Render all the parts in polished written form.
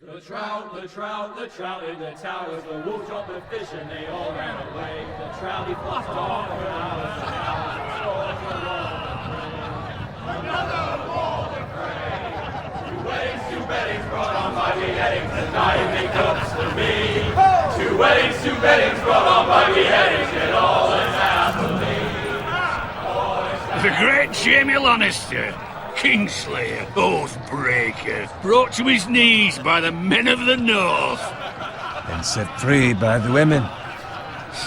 The trout in the towers, the wolf dropped the fish and they all ran away. The trout he flopped off for hours and hours, another wall to pray. Two weddings brought on by beheadings, and I make cups for me. Two weddings brought on by beheadings, and all is happily. The great Jamie Lannister, Kingslayer, Oathbreaker, brought to his knees by the men of the North. And set free by the women.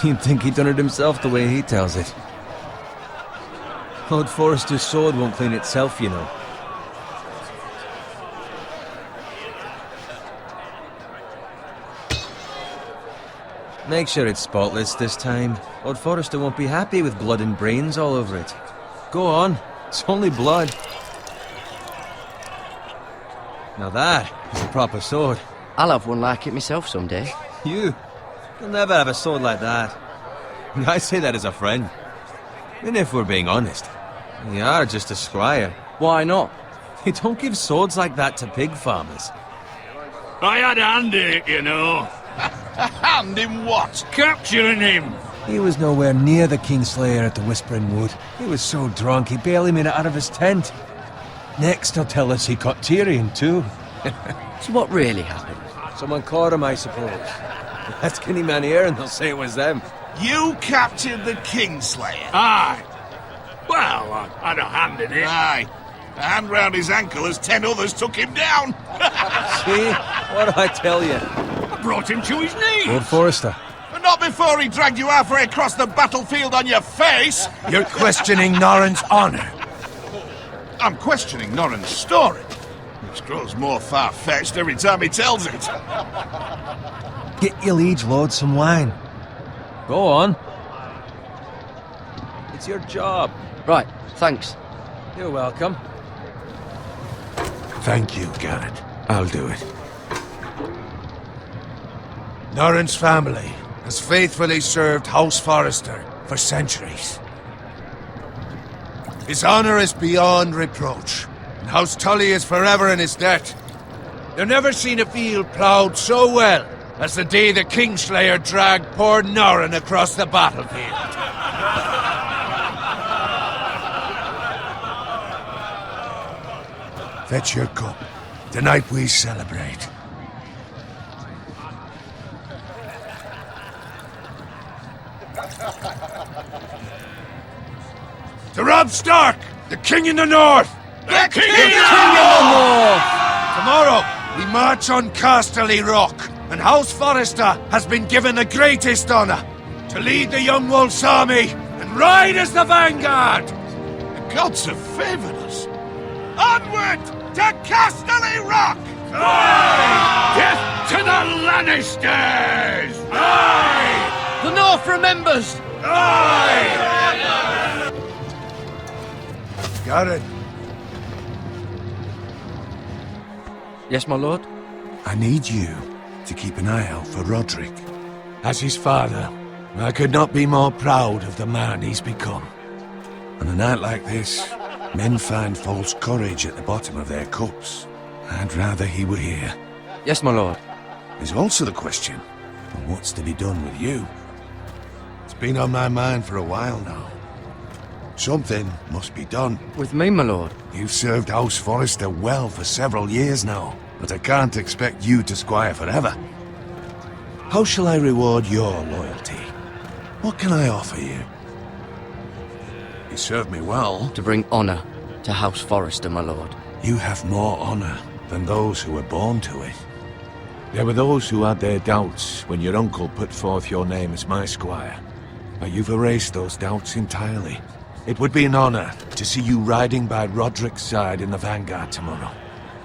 You'd think he'd done it himself the way he tells it. Lord Forrester's sword won't clean itself, you know. Make sure it's spotless this time. Lord Forrester won't be happy with blood and brains all over it. Go on, it's only blood. Now that is a proper sword. I'll have one like it myself someday. You'll never have a sword like that. I say that as a friend. And if we're being honest, you are just a squire. Why not? You don't give swords like that to pig farmers. I had a hand in it, you know. A hand in what? Capturing him. He was nowhere near the Kingslayer at the Whispering Wood. He was so drunk he barely made it out of his tent. Next he'll tell us he caught Tyrion too. So what really happened? Someone caught him, I suppose. Ask any man here and they'll say it was them. You captured the Kingslayer? Aye. Well, I had a hand in it. Aye. A hand round his ankle as 10 others took him down. See? What do I tell you? I brought him to his knees. Lord Forrester. But not before he dragged you halfway across the battlefield on your face. You're questioning Norrin's honor. I'm questioning Norrin's story, which grows more far-fetched every time he tells it. Get your liege lord some wine. Go on. It's your job. Right, thanks. You're welcome. Thank you, Garrett. I'll do it. Norrin's family has faithfully served House Forrester for centuries. His honor is beyond reproach, and House Tully is forever in his debt. They've never seen a field ploughed so well as the day the Kingslayer dragged poor Norrin across the battlefield. Fetch your cup. Tonight we celebrate. To Robb Stark, the King in the North! The King in the North! Tomorrow, we march on Casterly Rock, and House Forrester has been given the greatest honor to lead the Young Wolf's army and ride as the vanguard! The gods have favored us. Onward to Casterly Rock! Aye! Death to the Lannisters! Aye! The North remembers! Aye! Garrett, Yes, my lord? I need you to keep an eye out for Roderick. As his father, I could not be more proud of the man he's become. On a night like this, men find false courage at the bottom of their cups. I'd rather he were here. Yes, my lord. There's also the question of what's to be done with you. It's been on my mind for a while now. Something must be done. With me, my lord? You've served House Forrester well for several years now, but I can't expect you to squire forever. How shall I reward your loyalty? What can I offer you? You served me well. To bring honour to House Forrester, my lord. You have more honour than those who were born to it. There were those who had their doubts when your uncle put forth your name as my squire. But you've erased those doubts entirely. It would be an honour to see you riding by Roderick's side in the vanguard tomorrow.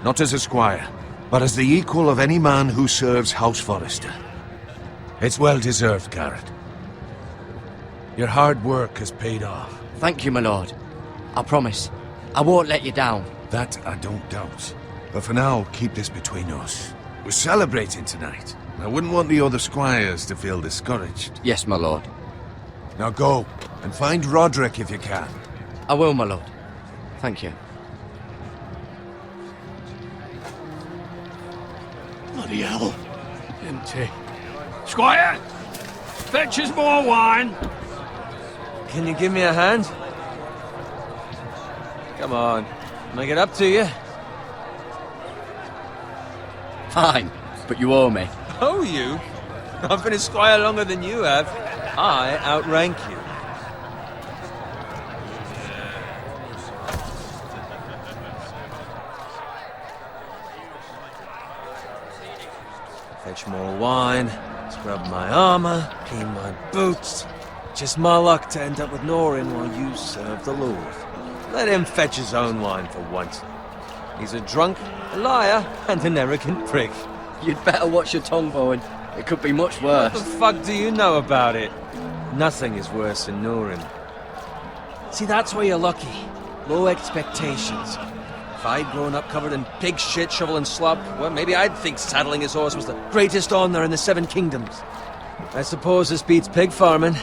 Not as a squire, but as the equal of any man who serves House Forrester. It's well deserved, Garrett. Your hard work has paid off. Thank you, my lord. I promise. I won't let you down. That I don't doubt. But for now, keep this between us. We're celebrating tonight. I wouldn't want the other squires to feel discouraged. Yes, my lord. Now go, and find Roderick if you can. I will, my lord. Thank you. Bloody Bloody hell. Empty. Squire! Fetch us more wine! Can you give me a hand? Come on. Make it up to you. Fine, but you owe me. Oh, you? I've been a squire longer than you have. I outrank you. Fetch more wine, scrub my armor, clean my boots. Just my luck to end up with Norin while you serve the Lord. Let him fetch his own wine for once. He's a drunk, a liar, and an arrogant prick. You'd better watch your tongue, Bowen. It could be much What worse. the fuck do you know about it? Nothing is worse than Norin. See, that's where you're lucky. Low expectations. If I'd grown up covered in pig shit, shovel and slop, well, maybe I'd think saddling his horse was the greatest honor in the Seven Kingdoms. I suppose this beats pig farming.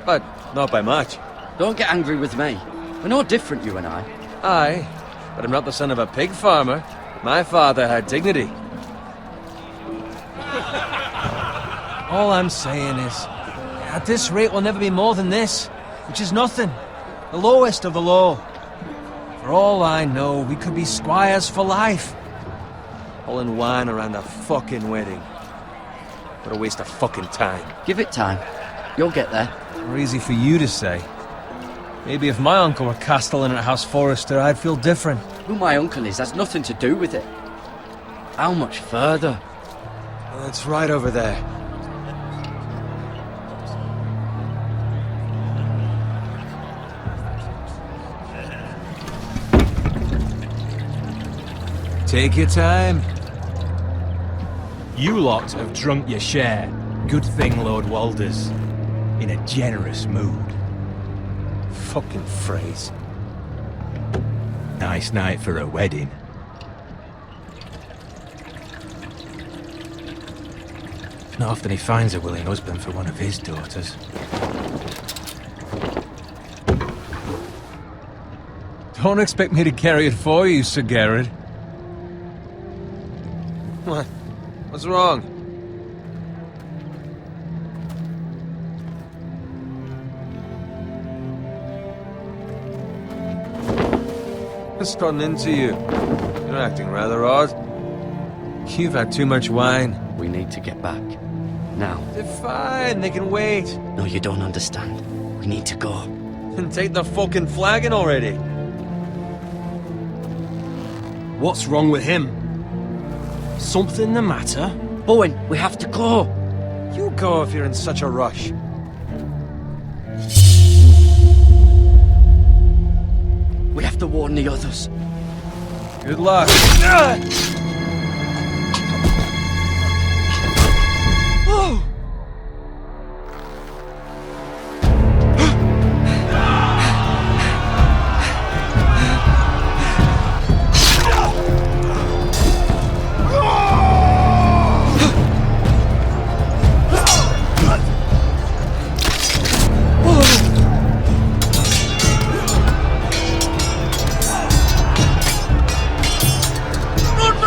But not by much. Don't get angry with me. We're no different, you and I. Aye, but I'm not the son of a pig farmer. My father had dignity. All I'm saying is, at this rate we'll never be more than this, which is nothing. The lowest of the low. For all I know, we could be squires for life. Pulling wine around a fucking wedding. What a waste of fucking time. Give it time. You'll get there. More easy for you to say. Maybe if my uncle were castellan at House Forrester, I'd feel different. Who my uncle is has nothing to do with it. How much further? Well, it's right over there. Take your time. You lot have drunk your share. Good thing Lord Walder's in a generous mood. Fucking phrase. Nice night for a wedding. Not often he finds a willing husband for one of his daughters. Don't expect me to carry it for you, Sir Garrett. What? What's wrong? What's gotten into you? You're acting rather odd. You've had too much wine. We need to get back. Now. They're fine, they can wait. No, you don't understand. We need to go. And take the fucking flagon already. What's wrong with him? Something the matter? Bowen, we have to go. You go if you're in such a rush. We have to warn the others. Good luck. Oh! Not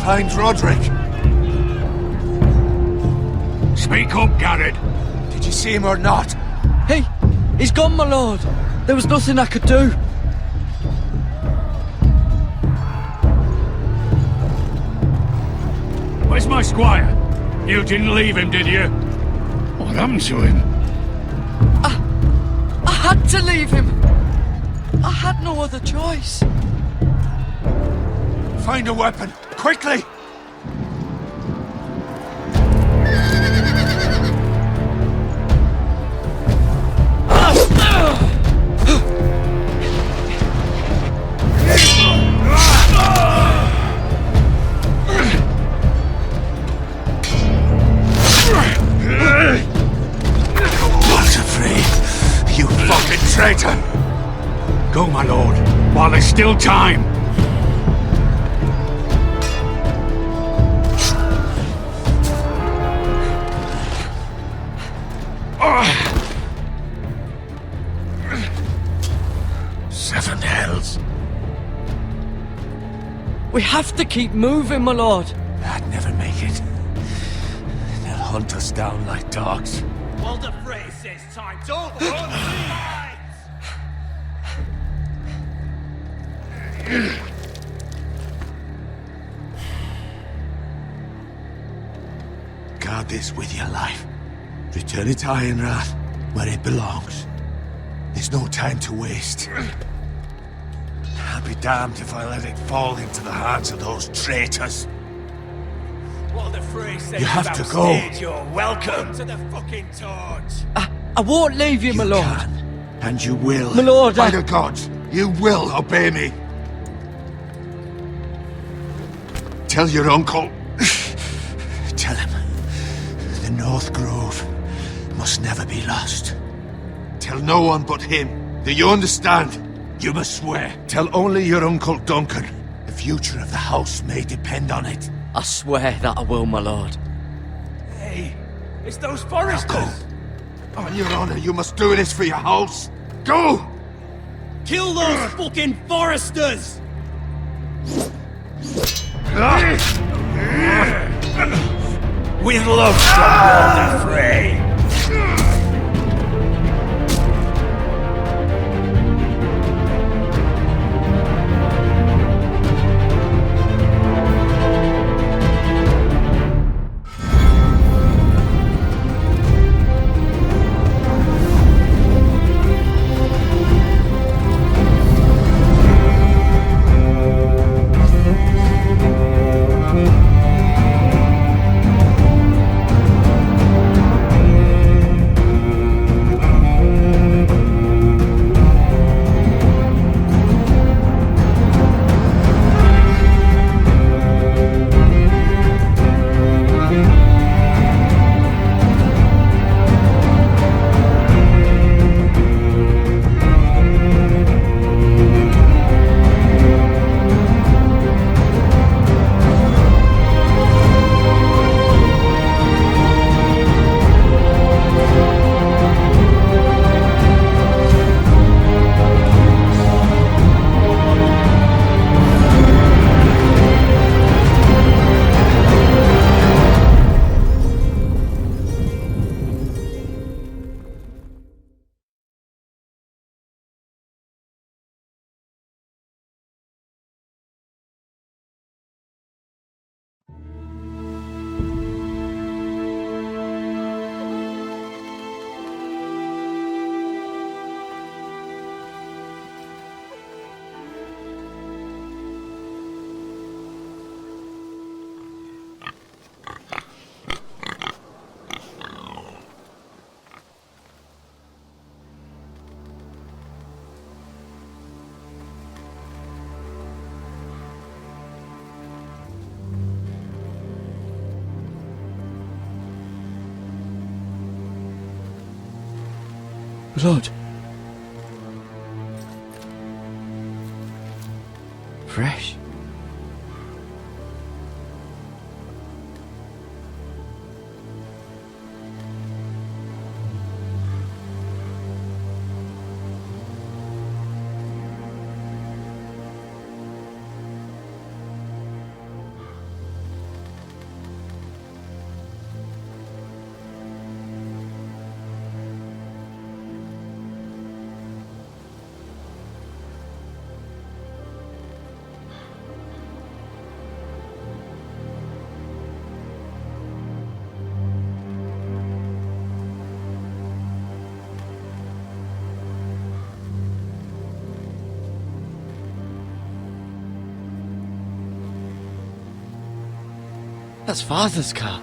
find Roderick? Speak up, Garrett. Did you see him or not? He's gone, my lord. There was nothing I could do. Where's my squire? You didn't leave him, did you? What happened to him? I had to leave him. I had no other choice. Find a weapon, quickly! Traitor! Go, my lord, while there's still time. Seven hells. We have to keep moving, my lord. I'd never make it. They'll hunt us down like dogs. Well, the phrase says time to run. Guard this with your life. Return it to Ironrath, where it belongs. There's no time to waste. I'll be damned if I let it fall into the hands of those traitors. Well, the phrase says You have to go. You're welcome to the fucking torch. I won't leave you, my lord. Can, and you will. My lord, By the gods, you will obey me. Tell your uncle. Tell him. The North Grove must never be lost. Tell no one but him. Do you understand? You must swear. Tell only your Uncle Duncan. The future of the house may depend on it. I swear that I will, my lord. Hey, it's those foresters. Now go. On your honor, you must do this for your house. Go! Kill those fucking foresters! With love from Walter Frey. Blood. Fresh. That's Father's car.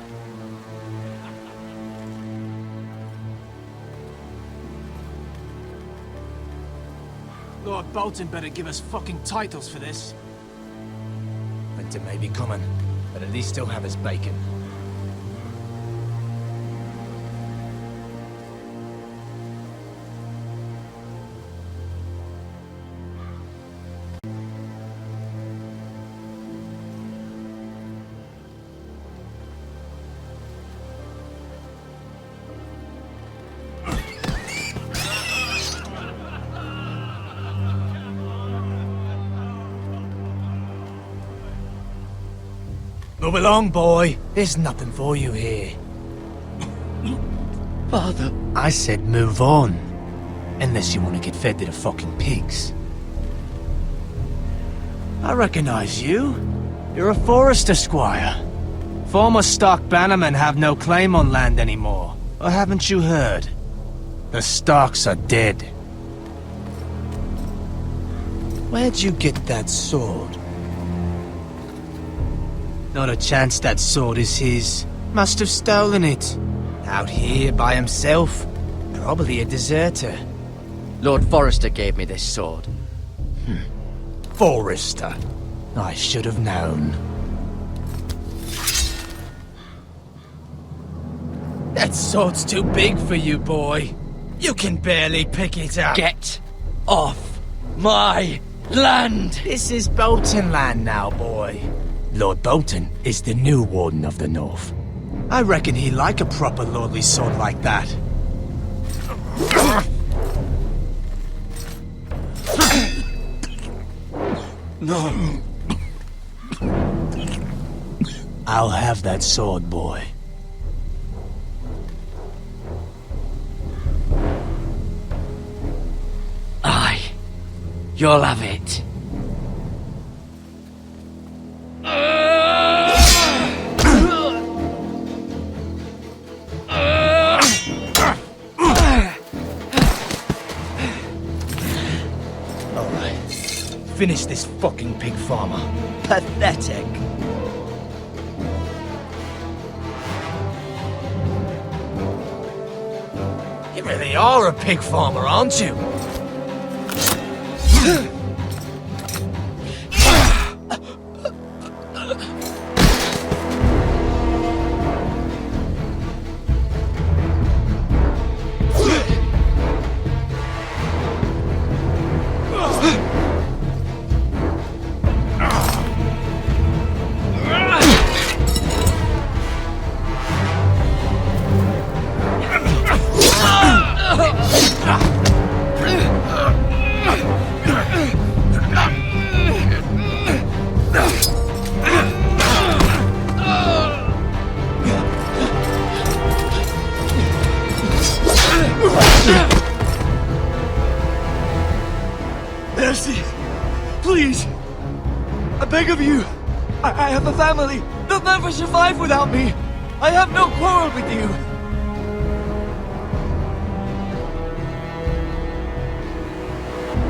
Lord Bolton better give us fucking titles for this. Winter may be coming, but at least he'll have his bacon. Move along, boy. There's nothing for you here. Father. I said move on. Unless you want to get fed to the fucking pigs. I recognize you. You're a Forester squire. Former Stark bannermen have no claim on land anymore. Or haven't you heard? The Starks are dead. Where'd you get that sword? Not a chance that sword is his. Must have stolen it. Out here by himself. Probably a deserter. Lord Forrester gave me this sword. Forester. I should have known. That sword's too big for you, boy. You can barely pick it up. Get off my land! This is Bolton land now, boy. Lord Bolton is the new Warden of the North. I reckon he'd like a proper lordly sword like that. No. I'll have that sword, boy. Aye. You'll have it. Finish this fucking pig farmer. Pathetic. You really are a pig farmer, aren't you? Mercy! Please! I beg of you! I have a family! They'll never survive without me! I have no quarrel with you!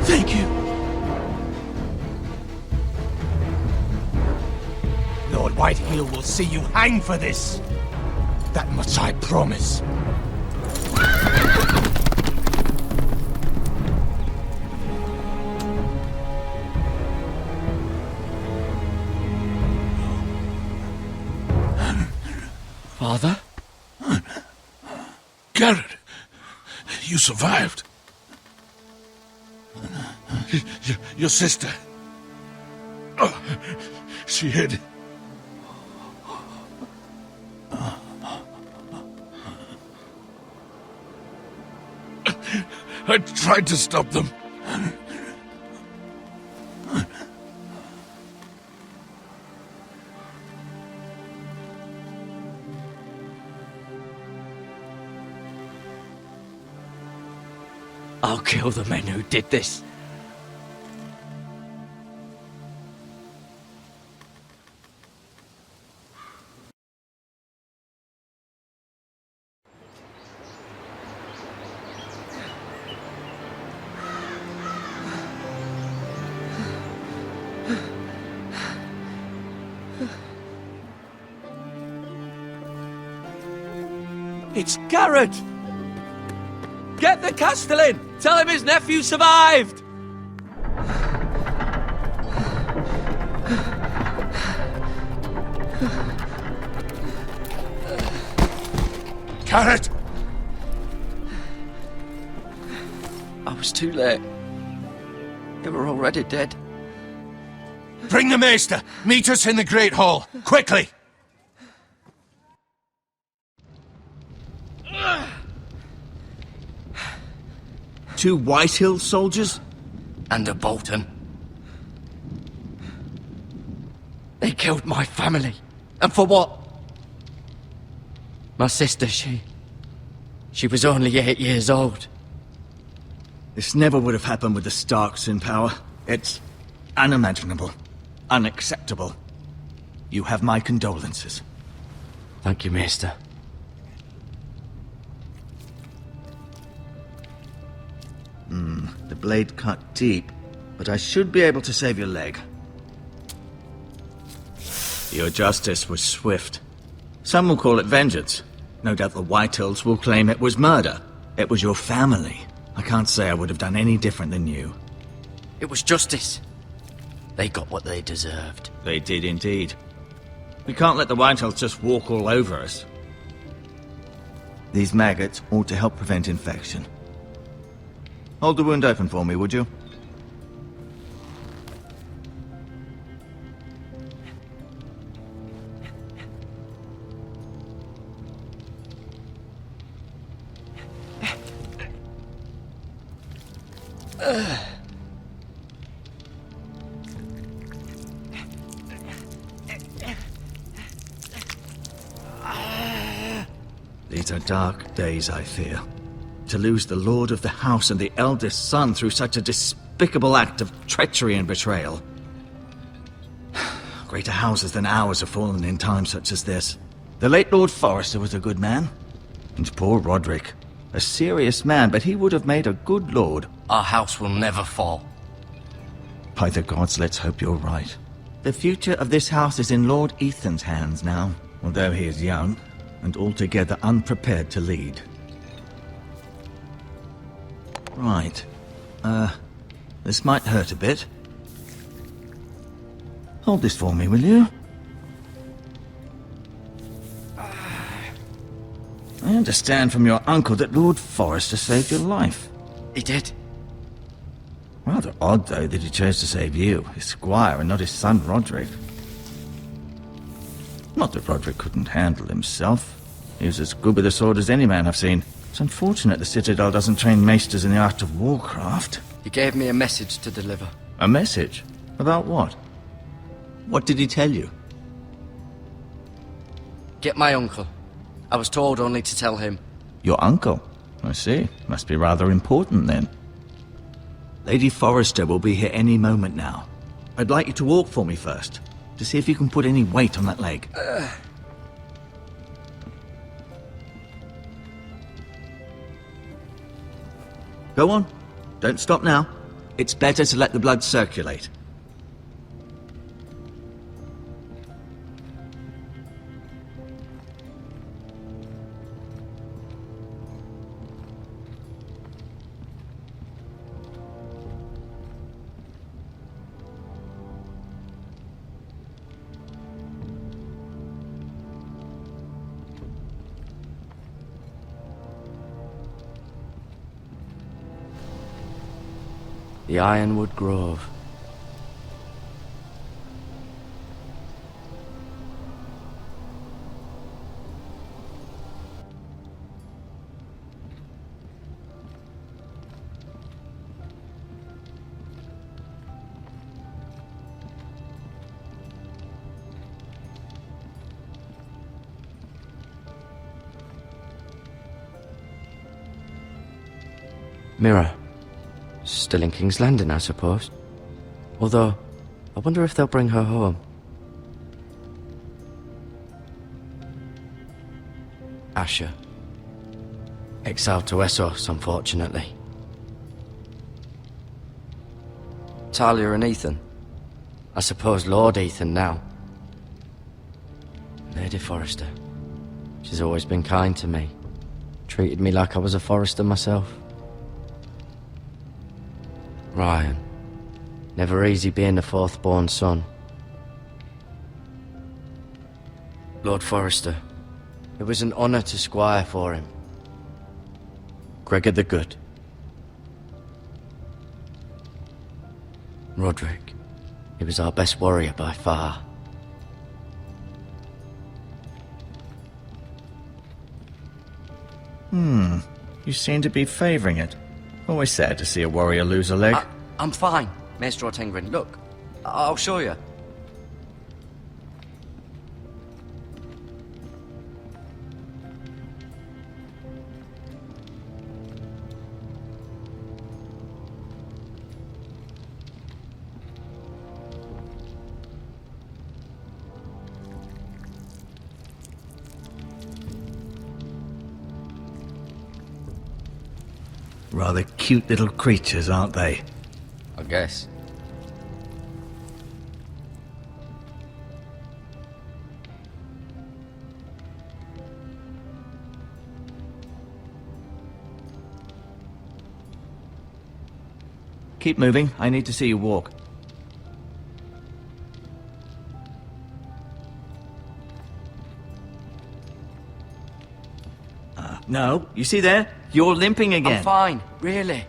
Thank you! Lord Whitehill will see you hang for this. That much I promise. Father? Garrett, you survived. Your sister. Oh, she hid. I tried to stop them. I'll kill the men who did this. It's Garrett! Get the Castellan! Tell him his nephew survived! Garrett! I was too late. They were already dead. Bring the maester! Meet us in the Great Hall! Quickly! Two Whitehill soldiers? And a Bolton. They killed my family. And for what? My sister, she was only 8 years old. This never would have happened with the Starks in power. It's unimaginable. Unacceptable. You have my condolences. Thank you, Maester. The blade cut deep, but I should be able to save your leg. Your justice was swift. Some will call it vengeance. No doubt the Whitehills will claim it was murder. It was your family. I can't say I would have done any different than you. It was justice. They got what they deserved. They did indeed. We can't let the Whitehills just walk all over us. These maggots ought to help prevent infection. Hold the wound open for me, would you? These are dark days, I fear. To lose the lord of the house and the eldest son through such a despicable act of treachery and betrayal. Greater houses than ours have fallen in times such as this. The late Lord Forrester was a good man. And poor Roderick. A serious man, but he would have made a good lord. Our house will never fall. By the gods, let's hope you're right. The future of this house is in Lord Ethan's hands now, although he is young and altogether unprepared to lead. Right. This might hurt a bit. Hold this for me, will you? I understand from your uncle that Lord Forrester saved your life. He did. Rather odd, though, that he chose to save you, his squire, and not his son Roderick. Not that Roderick couldn't handle himself. He was as good with a sword as any man I've seen. It's unfortunate the Citadel doesn't train maesters in the art of warcraft. He gave me a message to deliver. A message? About what? What did he tell you? Get my uncle. I was told only to tell him. Your uncle? I see. Must be rather important then. Lady Forrester will be here any moment now. I'd like you to walk for me first, to see if you can put any weight on that leg. Go on. Don't stop now. It's better to let the blood circulate. The Ironwood Grove. Mirror. Still in King's Landing, I suppose. Although, I wonder if they'll bring her home. Asher. Exiled to Essos, unfortunately. Talia and Ethan. I suppose Lord Ethan now. Lady Forrester. She's always been kind to me. treated me like I was a Forrester myself. Ryan. Never easy being the fourth-born son. Lord Forrester. It was an honour to squire for him. Gregor the Good. Roderick. He was our best warrior by far. You seem to be favouring it. Always sad to see a warrior lose a leg. I'm fine, Maestro Tengrin. Look, I'll show you. Rather cute little creatures, aren't they? I guess. Keep moving. I need to see you walk. No, you see there? You're limping again. I'm fine, really.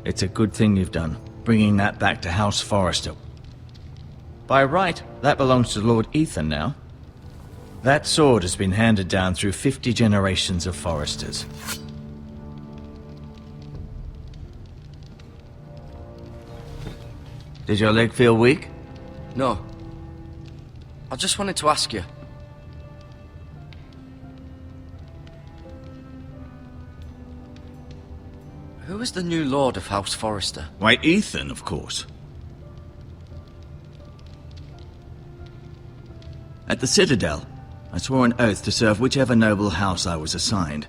It's a good thing you've done, bringing that back to House Forrester. By right, that belongs to Lord Ethan now. That sword has been handed down through 50 generations of Forresters. Did your leg feel weak? No. I just wanted to ask you. Who is the new Lord of House Forrester? Why, Ethan, of course. At the Citadel, I swore an oath to serve whichever noble house I was assigned.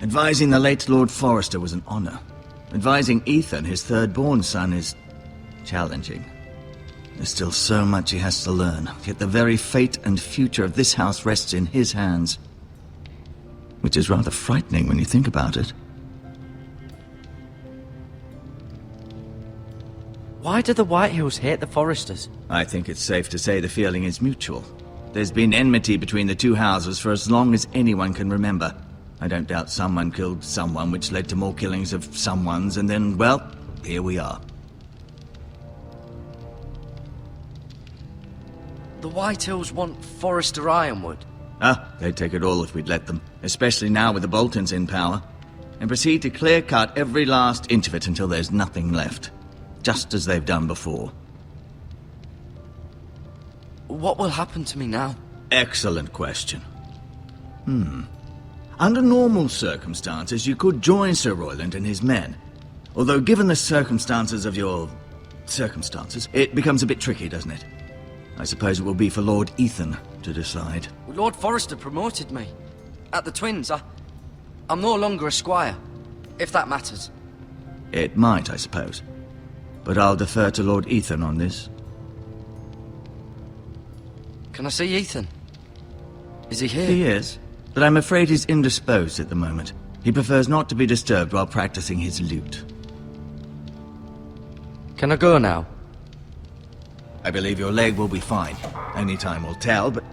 Advising the late Lord Forrester was an honor. Advising Ethan, his third-born son, is challenging. There's still so much he has to learn, yet the very fate and future of this house rests in his hands. Which is rather frightening when you think about it. Why do the Whitehills hate the Forresters? I think it's safe to say the feeling is mutual. There's been enmity between the two houses for as long as anyone can remember. I don't doubt someone killed someone, which led to more killings of someones, and then, well, here we are. The Whitehills want Forrester Ironwood. They'd take it all if we'd let them, especially now with the Boltons in power, and proceed to clear-cut every last inch of it until there's nothing left, just as they've done before. What will happen to me now? Excellent question. Under normal circumstances, you could join Sir Royland and his men. Although given the circumstances of your circumstances, it becomes a bit tricky, doesn't it? I suppose it will be for Lord Ethan to decide. Lord Forrester promoted me. At the Twins, I'm no longer a squire, if that matters. It might, I suppose. But I'll defer to Lord Ethan on this. Can I see Ethan? Is he here? He is, but I'm afraid he's indisposed at the moment. He prefers not to be disturbed while practicing his lute. Can I go now? I believe your leg will be fine. Only time will tell, but...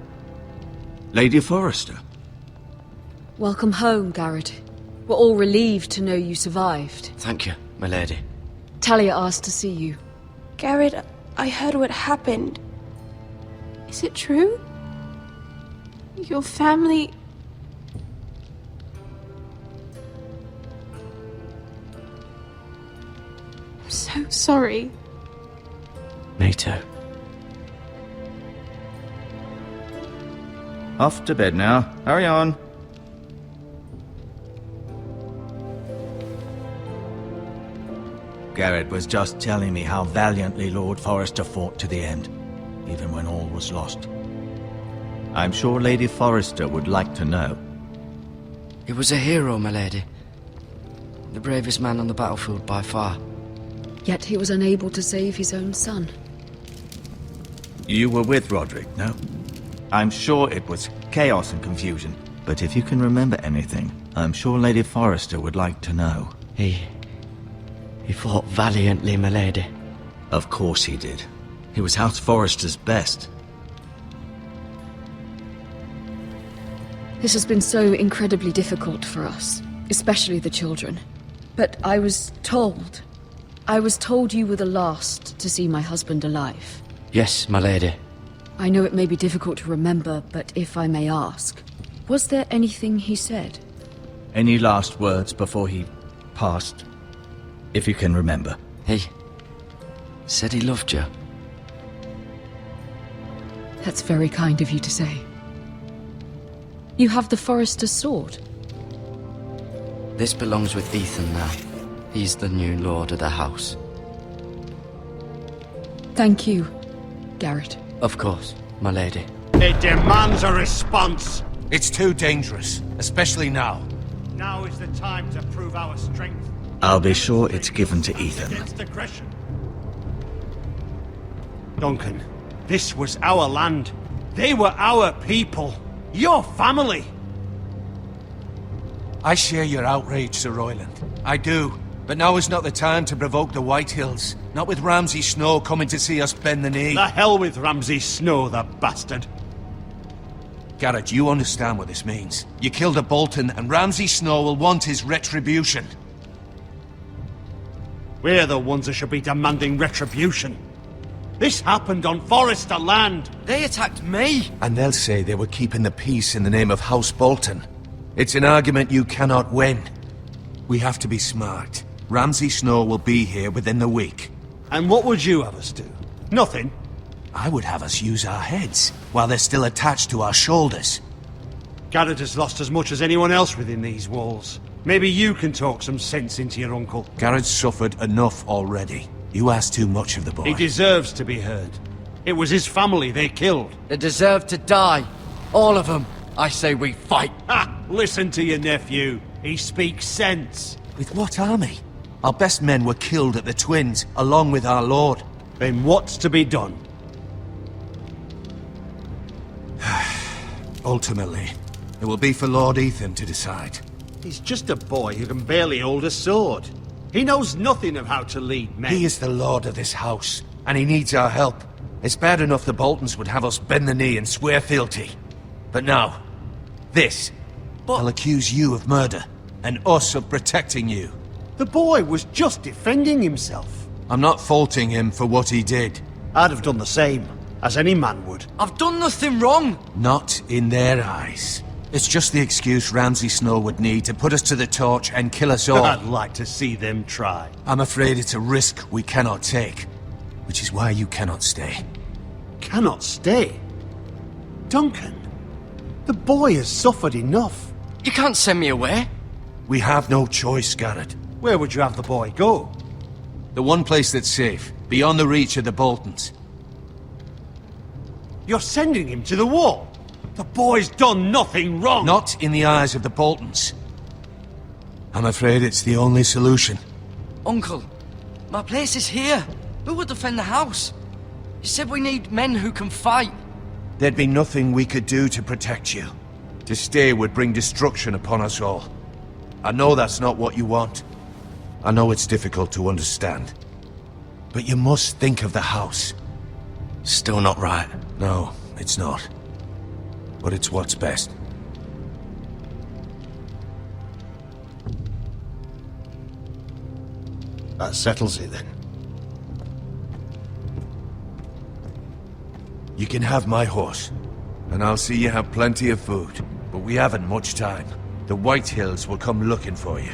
Lady Forrester. Welcome home, Garrett. We're all relieved to know you survived. Thank you, my lady. Talia asked to see you. Garrett, I heard what happened. Is it true? Your family... I'm so sorry. Me too. Off to bed now. Hurry on. Garrett was just telling me how valiantly Lord Forrester fought to the end, even when all was lost. I'm sure Lady Forrester would like to know. He was a hero, my lady. The bravest man on the battlefield by far. Yet he was unable to save his own son. You were with Roderick, no? I'm sure it was chaos and confusion, but if you can remember anything, I'm sure Lady Forrester would like to know. He fought valiantly, my lady. Of course he did. He was House Forrester's best. This has been so incredibly difficult for us, especially the children. But I was told you were the last to see my husband alive. Yes, my lady. I know it may be difficult to remember, but if I may ask, was there anything he said? Any last words before he passed? If you can remember. He said he loved you. That's very kind of you to say. You have the Forrester's sword. This belongs with Ethan now. He's the new lord of the house. Thank you, Garrett. Of course, my lady. It demands a response. It's too dangerous, especially now. Now is the time to prove our strength. I'll be sure it's given to Ethan. Against aggression. Duncan, this was our land. They were our people. Your family. I share your outrage, Sir Royland. I do. But now is not the time to provoke the Whitehills. Not with Ramsay Snow coming to see us bend the knee. The hell with Ramsay Snow, the bastard. Garrett, you understand what this means. You killed a Bolton, and Ramsay Snow will want his retribution. We're the ones that should be demanding retribution. This happened on Forrester land. They attacked me! And they'll say they were keeping the peace in the name of House Bolton. It's an argument you cannot win. We have to be smart. Ramsay Snow will be here within the week. And what would you have us do? Nothing. I would have us use our heads, while they're still attached to our shoulders. Garrett has lost as much as anyone else within these walls. Maybe you can talk some sense into your uncle. Garrett's suffered enough already. You ask too much of the boy. He deserves to be heard. It was his family they killed. They deserve to die. All of them. I say we fight. Ha! Listen to your nephew. He speaks sense. With what army? Our best men were killed at the Twins, along with our lord. Then what's to be done? Ultimately, it will be for Lord Ethan to decide. He's just a boy who can barely hold a sword. He knows nothing of how to lead men. He is the lord of this house, and he needs our help. It's bad enough the Boltons would have us bend the knee and swear fealty. But now, this. I'll accuse you of murder, and us of protecting you. The boy was just defending himself. I'm not faulting him for what he did. I'd have done the same, as any man would. I've done nothing wrong! Not in their eyes. It's just the excuse Ramsay Snow would need to put us to the torch and kill us all. I'd like to see them try. I'm afraid it's a risk we cannot take, which is why you cannot stay. Cannot stay? Duncan, the boy has suffered enough. You can't send me away. We have no choice, Garrett. Where would you have the boy go? The one place that's safe, beyond the reach of the Boltons. You're sending him to the wall? The boy's done nothing wrong! Not in the eyes of the Boltons. I'm afraid it's the only solution. Uncle, my place is here. Who will defend the house? You said we need men who can fight. There'd be nothing we could do to protect you. To stay would bring destruction upon us all. I know that's not what you want. I know it's difficult to understand. But you must think of the house. Still not right. No, it's not. But it's what's best. That settles it then. You can have my horse, and I'll see you have plenty of food. But we haven't much time. The Whitehills will come looking for you.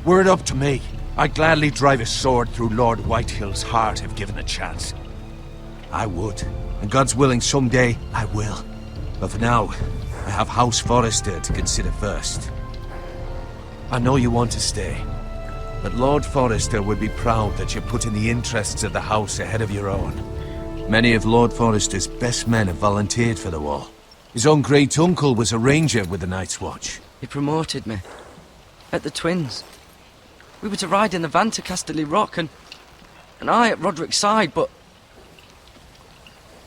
Were it up to me, I'd gladly drive a sword through Lord Whitehill's heart if given a chance. I would, and God's willing someday I will. But for now, I have House Forrester to consider first. I know you want to stay, but Lord Forrester would be proud that you're putting the interests of the house ahead of your own. Many of Lord Forrester's best men have volunteered for the wall. His own great-uncle was a ranger with the Night's Watch. He promoted me. At the Twins. We were to ride in the van to Casterly Rock, and I at Roderick's side, but...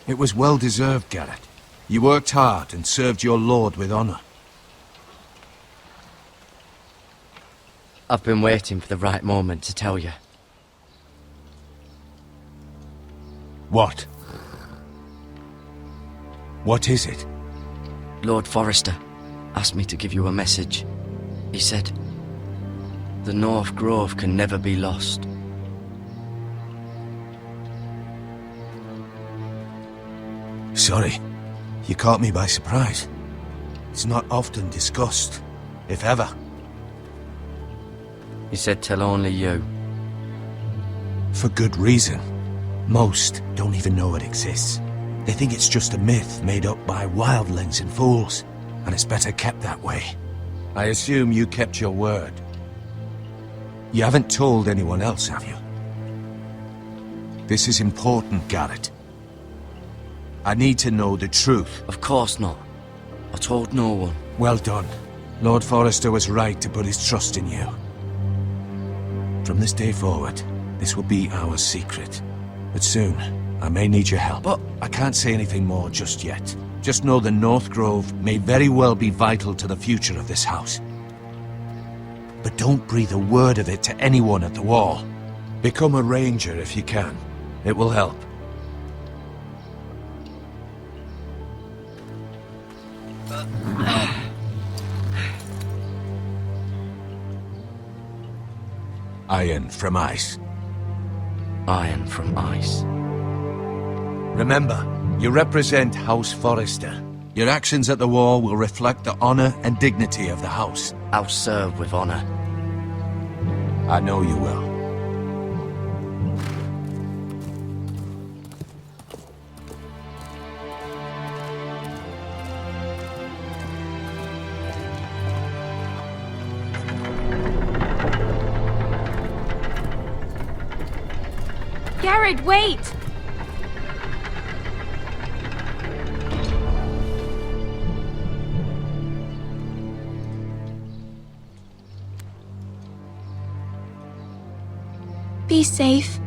It was well-deserved, Garrett. You worked hard and served your lord with honor. I've been waiting for the right moment to tell you. What? What is it? Lord Forrester asked me to give you a message. He said, the North Grove can never be lost. Sorry. You caught me by surprise. It's not often discussed, if ever. He said tell only you. For good reason. Most don't even know it exists. They think it's just a myth made up by wildlings and fools, and it's better kept that way. I assume you kept your word. You haven't told anyone else, have you? This is important, Garrett. I need to know the truth. Of course not. I told no one. Well done. Lord Forrester was right to put his trust in you. From this day forward, this will be our secret. But soon, I may need your help. But I can't say anything more just yet. Just know the North Grove may very well be vital to the future of this house. But don't breathe a word of it to anyone at the wall. Become a ranger if you can. It will help. Iron from ice. Iron from ice. Remember, you represent House Forrester. Your actions at the war will reflect the honor and dignity of the house. I'll serve with honor. I know you will. Garrett, wait! Be safe.